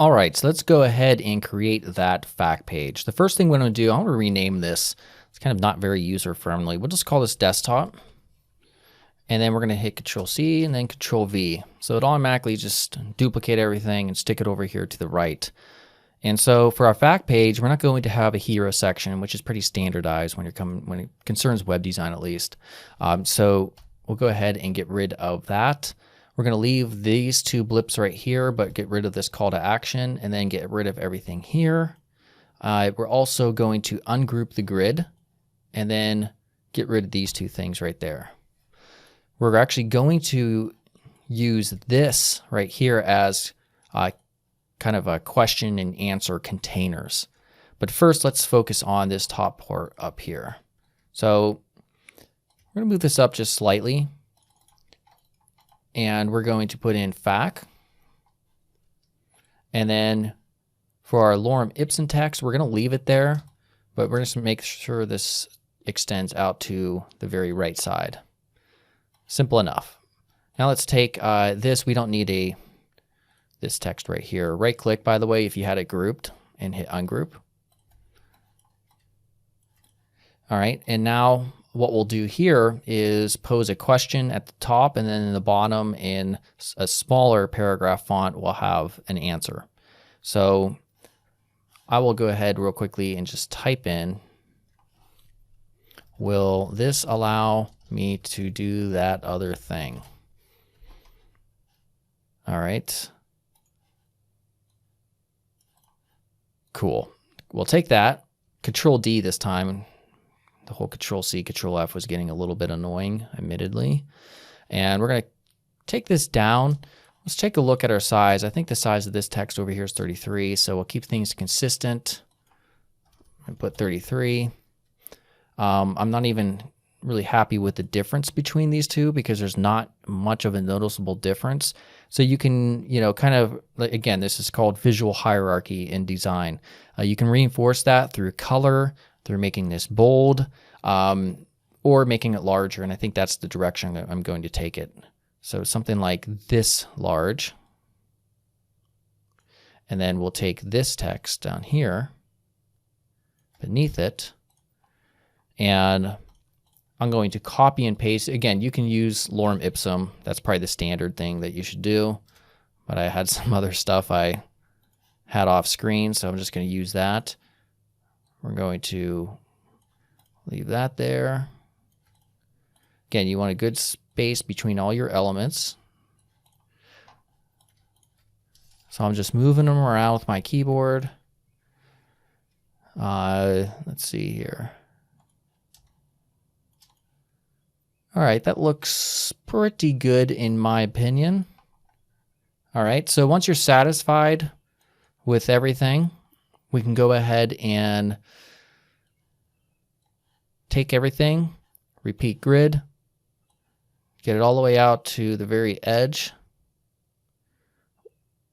All right, so let's go ahead and create that fact page. The first thing we're going to do, I want to rename this. It's kind of not very user-friendly. We'll just call this desktop. And then we're going to hit Control-C and then Control-V. So it automatically just duplicate everything and stick it over here to the right. And so for our fact page, we're not going to have a hero section, which is pretty standardized when it concerns web design at least. So we'll go ahead and get rid of that. We're going to leave these two blips right here, but get rid of this call to action and then get rid of everything here. We're also going to ungroup the grid and then get rid of these two things right there. We're actually going to use this right here as kind of a question and answer containers. But first, let's focus on this top part up here. So we're going to move this up just slightly. And we're going to put in fac. And then for our lorem ipsum text, we're going to leave it there, but we're just going to make sure this extends out to the very right side. Simple enough. Now let's take this. We don't need this text right here. Right click, by the way, if you had it grouped, and hit ungroup. All right, and now what we'll do here is pose a question at the top, and then in the bottom in a smaller paragraph font we'll have an answer. So I will go ahead real quickly and just type in, will this allow me to do that other thing? All right. Cool. We'll take that, Control D this time. The whole Control C, Control F was getting a little bit annoying, admittedly. And we're going to take this down. Let's take a look at our size. I think the size of this text over here is 33, so we'll keep things consistent and put 33. I'm not even really happy with the difference between these two because there's not much of a noticeable difference. So you can, kind of, again, this is called visual hierarchy in design. You can reinforce that through color, through making this bold, or making it larger. And I think that's the direction that I'm going to take it. So something like this large. And then we'll take this text down here beneath it. And I'm going to copy and paste. Again, you can use lorem ipsum. That's probably the standard thing that you should do. But I had some other stuff I had off screen, so I'm just going to use that. We're going to leave that there. Again, you want a good space between all your elements. So I'm just moving them around with my keyboard. Let's see here. All right, that looks pretty good in my opinion. All right, so once you're satisfied with everything, we can go ahead and take everything, repeat grid, get it all the way out to the very edge.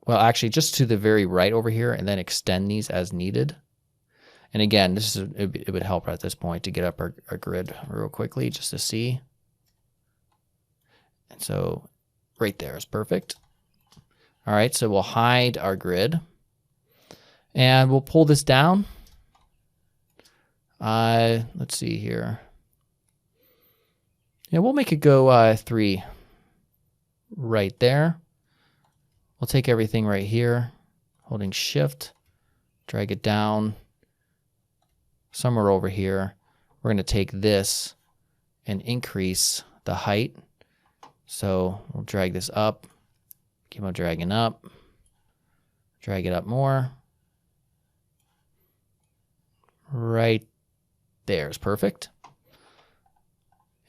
Well, actually just to the very right over here, and then extend these as needed. And again, it would help at this point to get up our grid real quickly just to see. And so right there is perfect. All right, so we'll hide our grid. And we'll pull this down. Let's see here. Yeah, we'll make it go 3 right there. We'll take everything right here, holding Shift, drag it down somewhere over here. We're going to take this and increase the height. So we'll drag this up, keep on dragging up, drag it up more. Right there is perfect.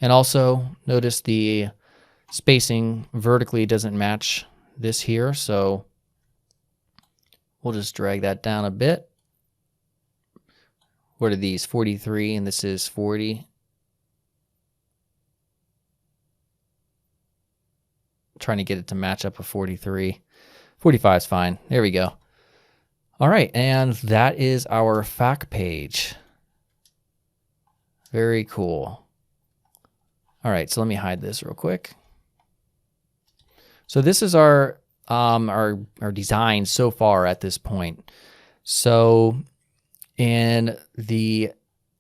And also notice the spacing vertically doesn't match this here, so we'll just drag that down a bit. What are these? 43, and this is 40. Trying to get it to match up with 43. 45 is fine. There we go. All right, and that is our fact page. Very cool. All right, so let me hide this real quick. So this is our our design so far at this point. So in the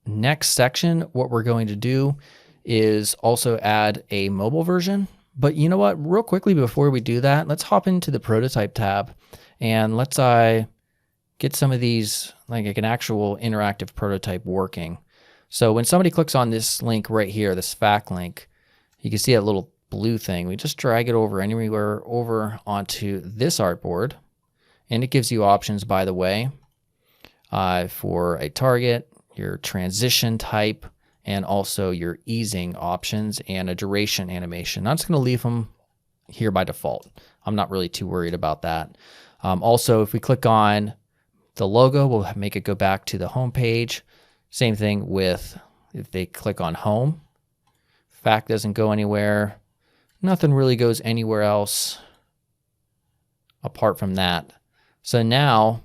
next section, what we're going to do is also add a mobile version. But you know what? Real quickly before we do that, let's hop into the prototype tab and let's get some of these, like an actual interactive prototype working. So when somebody clicks on this link right here, this FAQ link, you can see that little blue thing. We just drag it over anywhere over onto this artboard, and it gives you options, by the way, for a target, your transition type, and also your easing options and a duration animation. I'm just going to leave them here by default. I'm not really too worried about that. Also, if we click on the logo, we'll make it go back to the home page. Same thing with if they click on home. FAQ doesn't go anywhere. Nothing really goes anywhere else apart from that. So now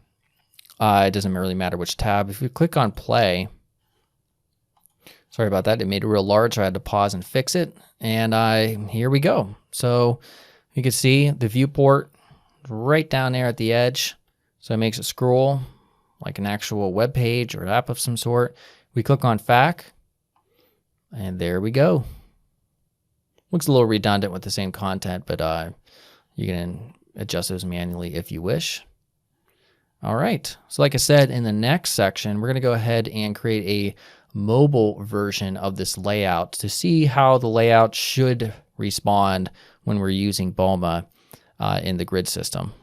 it doesn't really matter which tab. If we click on play, sorry about that, it made it real large. I had to pause and fix it. And here we go. So you can see the viewport right down there at the edge. So it makes it scroll like an actual web page or app of some sort. We click on FAQ, and there we go. Looks a little redundant with the same content, but you can adjust those manually if you wish. All right, so like I said, in the next section, we're gonna go ahead and create a mobile version of this layout to see how the layout should respond when we're using Bulma in the grid system.